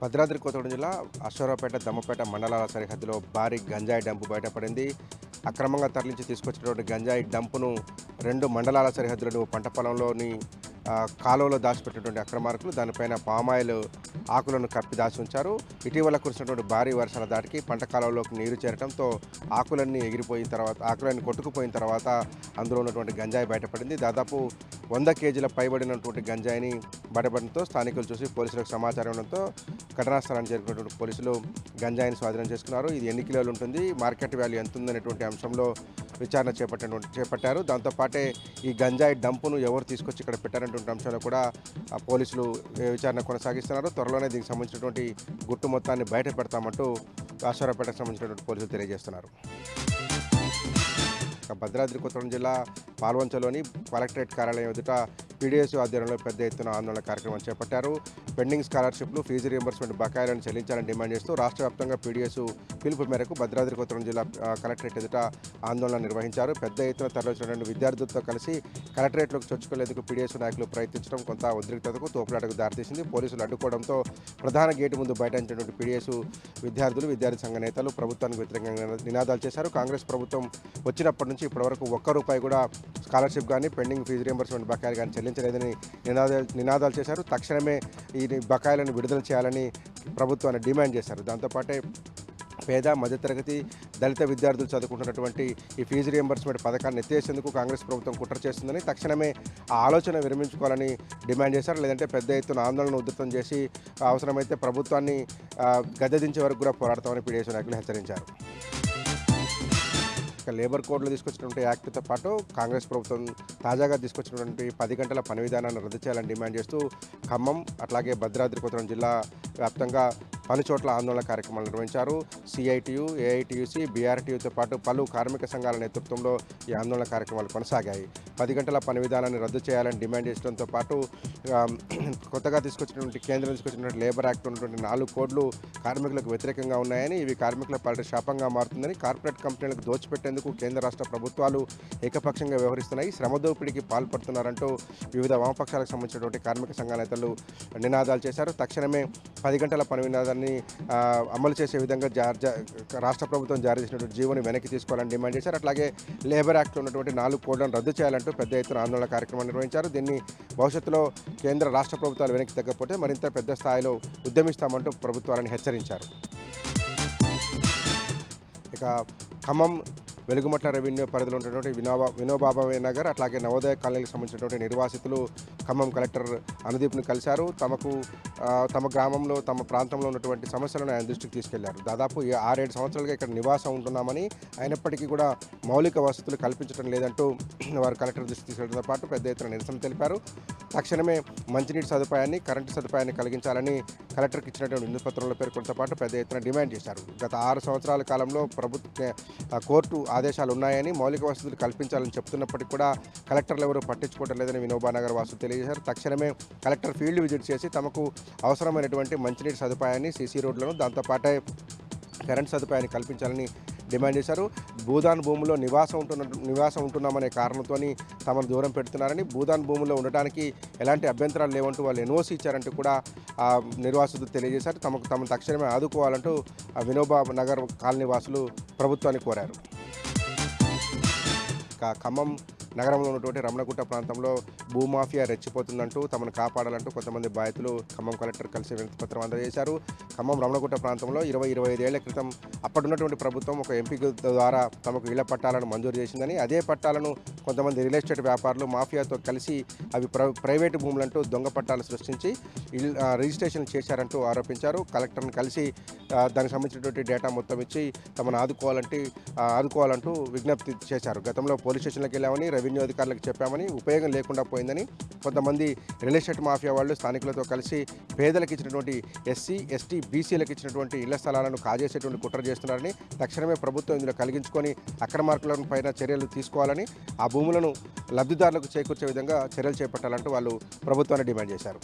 భద్రాద్రి కొత్తగూడెం జిల్లా అశ్వారావుపేట, దమ్మపేట మండలాల సరిహద్దులో భారీ గంజాయి డంపు బయటపడింది. అక్రమంగా తరలించి తీసుకొచ్చినటువంటి గంజాయి డంపును రెండు మండలాల సరిహద్దులను పంట పొలంలోని కాలువలో దాచిపెట్టినటువంటి అక్రమార్కులు దానిపైన పామాయిల్ ఆకులను కప్పి దాచి ఉంచారు. ఇటీవల కురిసినటువంటి భారీ వర్షాల దాటికి పంట కాలువలోకి నీరు చేరడంతో ఆకులన్నీ ఎగిరిపోయిన తర్వాత ఆకులన్నీ కొట్టుకుపోయిన తర్వాత అందులో ఉన్నటువంటి గంజాయి బయటపడింది. దాదాపు 100 కేజీల పైబడినటువంటి గంజాయిని బయటపడడంతో స్థానికులు చూసి పోలీసులకు సమాచారం ఇవ్వడంతో ఘటనా స్థలానికి చేరుకున్నటువంటి పోలీసులు గంజాయిని స్వాధీనం చేసుకున్నారు. ఇది ఎన్ని కిలోలు ఉంటుంది, మార్కెట్ వాల్యూ ఎంత ఉందనేటువంటి అంశంలో విచారణ చేపట్టారు. దాంతోపాటే ఈ గంజాయి డంపును ఎవరు తీసుకొచ్చి ఇక్కడ పెట్టారనేటువంటి అంశంలో కూడా పోలీసులు విచారణ కొనసాగిస్తున్నారు. త్వరలోనే దీనికి సంబంధించినటువంటి గుట్టు మొత్తాన్ని బయట పెడతామంటూ అశ్వారావుపేటకు సంబంధించినటువంటి పోలీసులు తెలియజేస్తున్నారు. భద్రాద్రి కొత్తగూడెం జిల్లా పాల్వంచలోని కలెక్టరేట్ కార్యాలయం ఎదుట పీడీఎస్ ఆధ్వర్యంలో పెద్ద ఎత్తున ఆందోళన కార్యక్రమం చేపట్టారు. పెండింగ్ స్కాలర్షిప్లు, ఫీజు రియంబర్స్మెంట్ బకాయిలను చెల్లించాలని డిమాండ్ చేస్తూ రాష్ట్ర వ్యాప్తంగా పీడీఎస్ పిలుపు మేరకు భద్రాద్రి కొత్తగూడెం జిల్లా కలెక్టరేట్ ఎదుట ఆందోళన నిర్వహించారు. పెద్ద ఎత్తున తరలించినటువంటి విద్యార్థులతో కలిసి కలెక్టరేట్లోకి చొచ్చుకునేందుకు పీడీఎస్ నాయకులు ప్రయత్నించడం కొంత ఉద్రిక్తతకు, తోపులాటకు దారితీసింది. పోలీసులు అడ్డుకోవడంతో ప్రధాన గేటు ముందు బైఠాయించినటువంటి పీడీఎస్ విద్యార్థులు, విద్యార్థి సంఘ నేతలు ప్రభుత్వానికి వ్యతిరేకంగా నినాదాలు చేశారు. కాంగ్రెస్ ప్రభుత్వం వచ్చినప్పటి నుంచి ఇప్పటివరకు ₹1 కూడా స్కాలర్షిప్ కానీ, పెండింగ్ ఫీజు రియంబర్స్మెంట్ బకాయిలు కానీ చెల్లించలేదని నినాదాలు చేశారు. తక్షణమే ఈ బకాయిలను విడుదల చేయాలని ప్రభుత్వాన్ని డిమాండ్ చేశారు. దాంతోపాటే పేద, మధ్యతరగతి, దళిత విద్యార్థులు చదువుకుంటున్నటువంటి ఈ ఫీజు రియంబర్స్మెంట్ పథకాన్ని ఎత్తేసేందుకు కాంగ్రెస్ ప్రభుత్వం కుట్ర చేస్తుందని, తక్షణమే ఆ ఆలోచన విరమించుకోవాలని డిమాండ్ చేశారు. లేదంటే పెద్ద ఎత్తున ఆందోళన ఉధృతం చేసి అవసరమైతే ప్రభుత్వాన్ని గద్దెదించే వరకు కూడా పోరాడతామని పీడీఎస్ నాయకులు హెచ్చరించారు. లేబర్ కోడ్లో తీసుకొచ్చినటువంటి యాక్ట్తో పాటు కాంగ్రెస్ ప్రభుత్వం తాజాగా తీసుకొచ్చినటువంటి 10 గంటల పని విధానాన్ని రద్దు చేయాలని డిమాండ్ చేస్తూ ఖమ్మం, అట్లాగే భద్రాద్రి కొత్తగూడెం జిల్లా వ్యాప్తంగా పలు చోట్ల ఆందోళన కార్యక్రమాలు నిర్వహించారు. సిఐటియు, ఏఐటియుసి, బీఆర్టీయుతో పాటు పలు కార్మిక సంఘాల నేతృత్వంలో ఈ ఆందోళన కార్యక్రమాలు కొనసాగాయి. 10 గంటల పని విధానాన్ని రద్దు చేయాలని డిమాండ్ చేయడంతో పాటు కొత్తగా కేంద్రం తీసుకొచ్చినటువంటి లేబర్ యాక్ట్ ఉన్నటువంటి 4 కోడ్లు కార్మికులకు వ్యతిరేకంగా ఉన్నాయని, ఇవి కార్మికుల పాలిట శాపంగా మారుతుందని, కార్పొరేట్ కంపెనీలకు దోచిపెట్టేందుకు కేంద్ర రాష్ట్ర ప్రభుత్వాలు ఏకపక్షంగా వ్యవహరిస్తున్నాయి, శ్రమ దోపిడీకి పాల్పడుతున్నారంటూ వివిధ వామపక్షాలకు సంబంధించినటువంటి కార్మిక సంఘాల నేతలు నినాదాలు చేశారు. తక్షణమే 10 గంటల పని విధానాన్ని అమలు చేసే విధంగా రాష్ట్ర ప్రభుత్వం జారీ చేసినటువంటి జీవోని వెనక్కి తీసుకోవాలని డిమాండ్ చేశారు. అట్లాగే లేబర్ యాక్ట్లో ఉన్నటువంటి 4 కోడ్లను రద్దు చేయాలంటూ పెద్ద ఎత్తున ఆందోళన కార్యక్రమాన్ని నిర్వహించారు. దీన్ని భవిష్యత్తులో కేంద్ర రాష్ట్ర ప్రభుత్వాలు వెనక్కి తగ్గకపోతే మరింత పెద్ద స్థాయిలో ఉద్యమిస్తామంటూ ప్రభుత్వాలను హెచ్చరించారు. ఇక ఖమ్మం వెలుగుమట్ల రెవెన్యూ పరిధిలో ఉన్నటువంటి వినోబాబాయ్ నగర్, అట్లాగే నవోదయ కాలనీకి సంబంధించినటువంటి నిర్వాసితులు ఖమ్మం కలెక్టర్ అనుదీప్ని కలిశారు. తమ గ్రామంలో, తమ ప్రాంతంలో ఉన్నటువంటి సమస్యలను ఆయన దృష్టికి తీసుకెళ్లారు. దాదాపు 6-7 సంవత్సరాలుగా ఇక్కడ నివాసం ఉంటున్నామని, అయినప్పటికీ కూడా మౌలిక వసతులు కల్పించడం లేదంటూ వారు కలెక్టర్ దృష్టికి తీసుకెళ్లడంతో పాటు పెద్ద ఎత్తున నిరసన తెలిపారు. తక్షణమే మంచినీటి సదుపాయాన్ని, కరెంటు సదుపాయాన్ని కలిగించాలని కలెక్టర్కి ఇచ్చినటువంటి వినతిపత్రంలో పేర్కొనడంతో పాటు పెద్ద ఎత్తున డిమాండ్ చేశారు. గత 6 సంవత్సరాల కాలంలో కోర్టు ఆదేశాలు ఉన్నాయని, మౌలిక వసతులు కల్పించాలని చెప్తున్నప్పటికీ కూడా కలెక్టర్లు ఎవరూ పట్టించుకోవడం లేదని వినోబానగర్ వాసులు తెలియజేశారు. తక్షణమే కలెక్టర్ ఫీల్డ్ విజిట్ చేసి తమకు అవసరమైనటువంటి మంచినీటి సదుపాయాన్ని, సీసీ రోడ్లను, దాంతోపాటే కరెంట్ సదుపాయాన్ని కల్పించాలని డిమాండ్ చేశారు. భూదాన్ భూముల్లో నివాసం ఉంటున్నామనే కారణంతో తమను దూరం పెడుతున్నారని, భూదాన్ భూముల్లో ఉండటానికి ఎలాంటి అభ్యంతరాలు లేవంటూ వాళ్ళు ఎన్ఓసి ఇచ్చారంటూ కూడా నిర్వాసితులు తెలియజేశారు. తమను తక్షణమే ఆదుకోవాలంటూ వినోబా నగర్ కాలనీ వాసులు ప్రభుత్వాన్ని కోరారు. ఖమ్మం నగరంలో ఉన్నటువంటి రమణగుట్ట ప్రాంతంలో భూమాఫియా రెచ్చిపోతుందంటూ తమను కాపాడాలంటూ కొంతమంది బాధితులు ఖమ్మం కలెక్టర్ కలిసి వినతిపత్రం అందజేశారు. ఖమ్మం రమణగుట్ట ప్రాంతంలో 20-25 ఏళ్ల క్రితం అప్పుడున్నటువంటి ప్రభుత్వం ఒక ఎంపీ ద్వారా తమకు ఇళ్ల పట్టాలను మంజూరు చేసిందని, అదే పట్టాలను కొంతమంది రియల్ ఎస్టేట్ వ్యాపారులు మాఫియాతో కలిసి అవి ప్రైవేటు భూములంటూ దొంగ పట్టాలు సృష్టించి రిజిస్ట్రేషన్ చేశారంటూ ఆరోపించారు. కలెక్టర్ని కలిసి దానికి సంబంధించినటువంటి డేటా మొత్తం ఇచ్చి తమను ఆదుకోవాలంటూ విజ్ఞప్తి చేశారు. గతంలో పోలీస్ స్టేషన్లకు వెళ్ళామని, రెవెన్యూ అధికారులకు చెప్పామని, ఉపయోగం లేకుండా పోయిందని, కొంతమంది రియల్ ఎస్టేట్ మాఫియా వాళ్ళు స్థానికులతో కలిసి పేదలకు ఇచ్చినటువంటి ఎస్సీ, ఎస్టీ, బీసీలకు ఇచ్చినటువంటి ఇళ్ల స్థలాలను కాజేసేటువంటి కుట్ర చేస్తున్నారని, తక్షణమే ప్రభుత్వం ఇందులో కలిగించుకొని అక్రమార్కుల పైన చర్యలు తీసుకోవాలని, ఆ భూములను లబ్ధిదారులకు చేకూర్చే విధంగా చర్యలు చేపట్టాలంటూ వాళ్ళు ప్రభుత్వాన్ని డిమాండ్ చేశారు.